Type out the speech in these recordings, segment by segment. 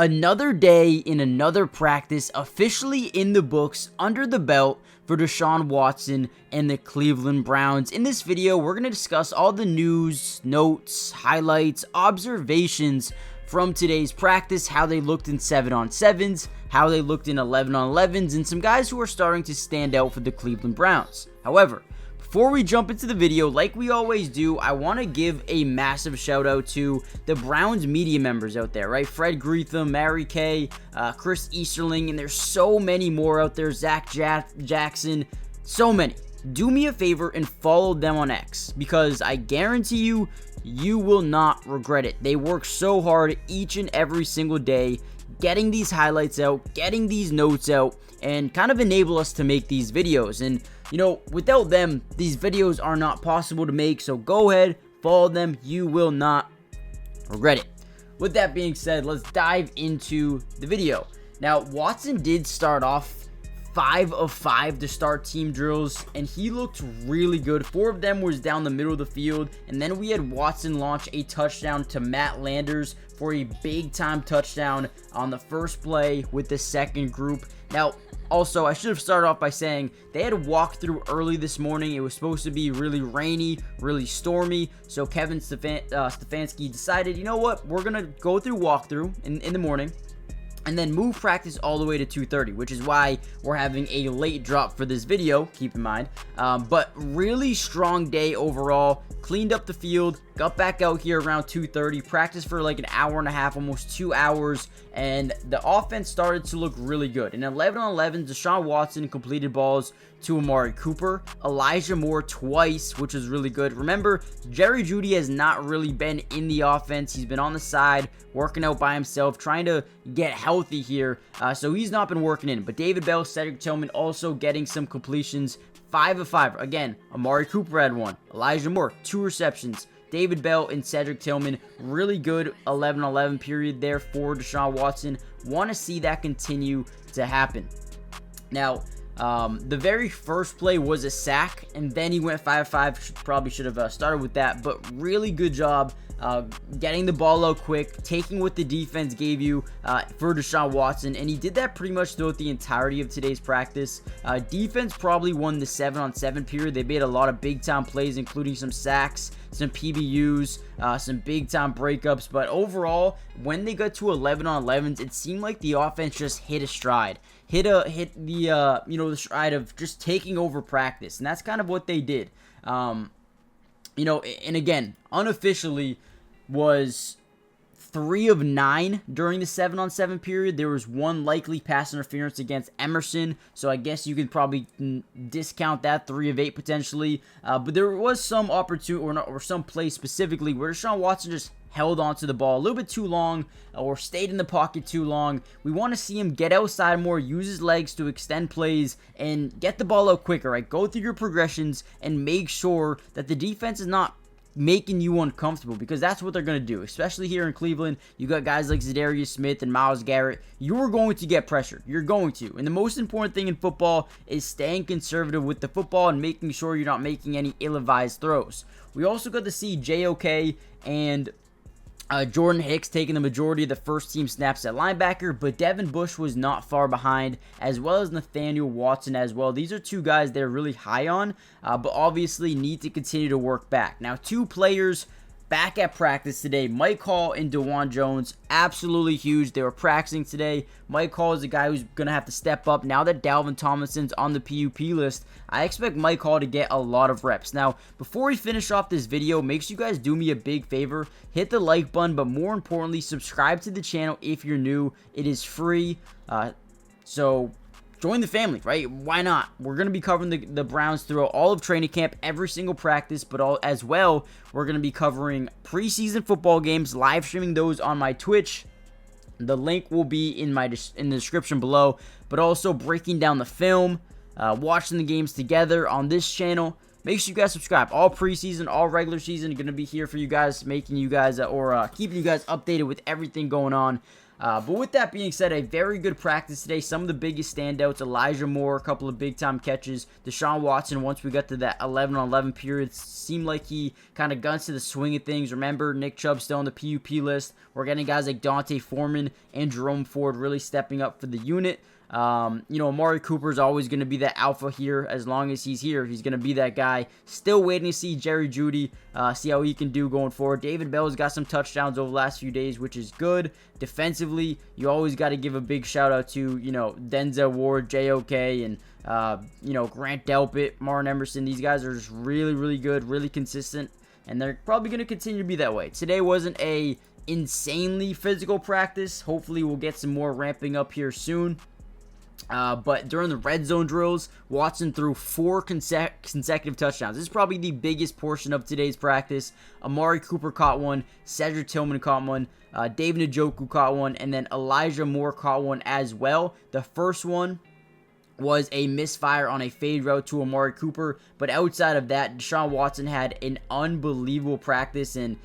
Another day in another practice officially in the books, under the belt for Deshaun Watson and the Cleveland Browns. In this video, we're going to discuss all the news, notes, highlights, observations from today's practice, how they looked in 7-on-7s, how they looked in 11-on-11s, and some guys who are starting to stand out for the Cleveland Browns. However, before we jump into the video, like we always do, I want to give a massive shout out to the Browns media members out there, right? Fred Greetham, Mary Kay, Chris Easterling, and there's so many more out there, Zach Jackson, so many. Do me a favor and follow them on X, because I guarantee you, you will not regret it. They work so hard each and every single day, getting these highlights out, getting these notes out, and kind of enable us to make these videos. And you know, without them, these videos are not possible to make, so go ahead, follow them. You will not regret it. With that being said, let's dive into the video. Now, Watson did start off 5 of 5 to start team drills, and he looked really good. 4 of them was down the middle of the field, and then we had Watson launch a touchdown to Matt Landers for a big-time touchdown on the first play with the second group. Now, also, I should have started off by saying they had a walkthrough early this morning. It was supposed to be really rainy, really stormy, so Kevin Stefanski decided, you know what, we're going to go through walkthrough in the morning, and then move practice all the way to 2:30, which is why we're having a late drop for this video, keep in mind. But really strong day overall. Cleaned up the field, got back out here around 2:30, practiced for like an hour and a half, almost 2 hours, and the offense started to look really good. In 11-on-11, Deshaun Watson completed balls to Amari Cooper, Elijah Moore twice, which was really good. Remember, Jerry Jeudy has not really been in the offense. He's been on the side, working out by himself, trying to get healthy here, so he's not been working in. But David Bell, Cedric Tillman also getting some completions. 5 of 5. Again, Amari Cooper had 1. Elijah Moore, 2 receptions. David Bell and Cedric Tillman, really good 11-on-11 period there for Deshaun Watson. Want to see that continue to happen. Now, the very first play was a sack, and then he went 5 of 5. Probably should have started with that, but really good job getting the ball out quick, taking what the defense gave you for Deshaun Watson, and he did that pretty much throughout the entirety of today's practice. Defense probably won the 7-on-7 period. They made a lot of big-time plays, including some sacks, some PBUs, some big-time breakups, but overall, when they got to 11-on-11s, it seemed like the offense just hit a stride. Hit the stride of just taking over practice, and that's kind of what they did. And again, unofficially was 3 of 9 during the 7-on-7 period. There was 1 likely pass interference against Emerson, so I guess you could probably discount that 3 of 8 potentially. But there was some opportunity or some play specifically where Deshaun Watson just held onto the ball a little bit too long or stayed in the pocket too long. We want to see him get outside more, use his legs to extend plays, and get the ball out quicker, right? Go through your progressions and make sure that the defense is not making you uncomfortable, because that's what they're going to do, especially here in Cleveland. You got guys like Zadarius Smith and Myles Garrett. You're going to get pressure. You're going to. And the most important thing in football is staying conservative with the football and making sure you're not making any ill-advised throws. We also got to see JOK and Jordan Hicks taking the majority of the first team snaps at linebacker, but Devin Bush was not far behind, as well as Nathaniel Watson as well. These are 2 guys they're really high on, but obviously need to continue to work back. Now, 2 players back at practice today, Mike Hall and DeJuan Jones, absolutely huge. They were practicing today. Mike Hall is a guy who's going to have to step up. Now that Dalvin Tomlinson's on the PUP list, I expect Mike Hall to get a lot of reps. Now, before we finish off this video, make sure you guys do me a big favor. Hit the like button, but more importantly, subscribe to the channel if you're new. It is free, so join the family, right? Why not? We're going to be covering the Browns throughout all of training camp, every single practice, but as well, we're going to be covering preseason football games, live streaming those on my Twitch. The link will be in the description below, but also breaking down the film, watching the games together on this channel. Make sure you guys subscribe. All preseason, all regular season are going to be here for you guys, making you guys, keeping you guys updated with everything going on. But with that being said, a very good practice today. Some of the biggest standouts: Elijah Moore, a couple of big-time catches. Deshaun Watson, once we got to that 11-on-11 period, seemed like he kind of guns to the swing of things. Remember, Nick Chubb still on the PUP list. We're getting guys like Dante Foreman and Jerome Ford really stepping up for the unit. Amari Cooper is always going to be that alpha here. As long as he's here, he's going to be that guy. Still waiting to see Jerry Jeudy, see how he can do going forward. David Bell's got some touchdowns over the last few days, which is good. Defensively, you always got to give a big shout out to, Denzel Ward, JOK, and, Grant Delpit, Martin Emerson. These guys are just really, really good, really consistent, and they're probably going to continue to be that way. Today wasn't a insanely physical practice. Hopefully we'll get some more ramping up here soon. But during the red zone drills, Watson threw 4 consecutive touchdowns. This is probably the biggest portion of today's practice. Amari Cooper caught one, Cedric Tillman caught one, David Njoku caught one, and then Elijah Moore caught one as well. The first one was a misfire on a fade route to Amari Cooper, but outside of that, Deshaun Watson had an unbelievable practice, and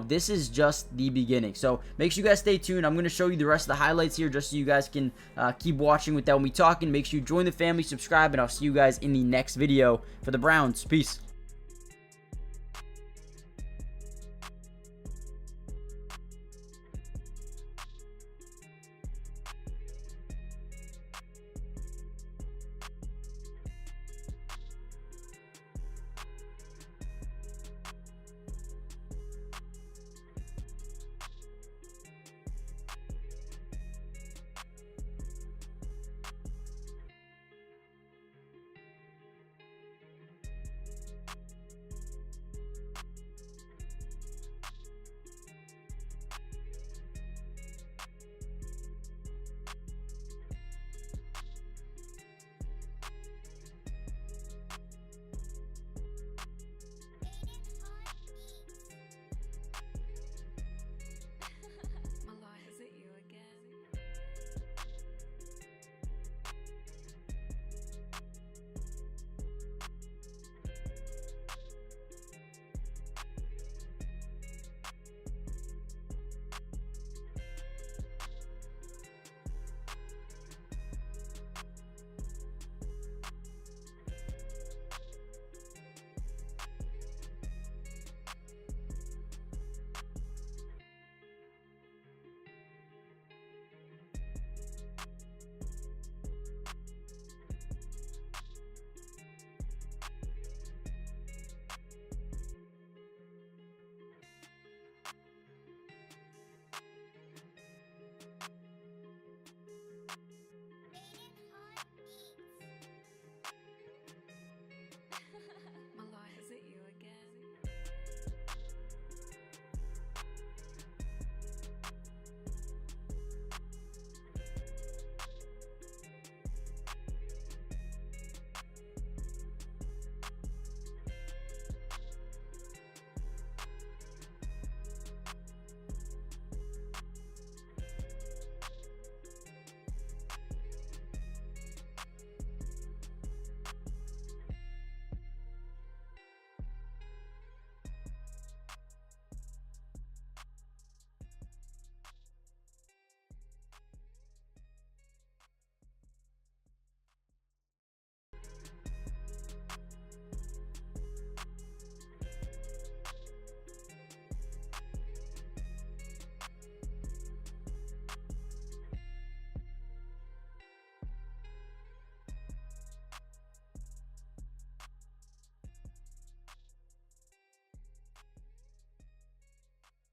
this is just the beginning. So make sure you guys stay tuned. I'm going to show you the rest of the highlights here just so you guys can keep watching without me talking. Make sure you join the family, subscribe, and I'll see you guys in the next video for the Browns. Peace.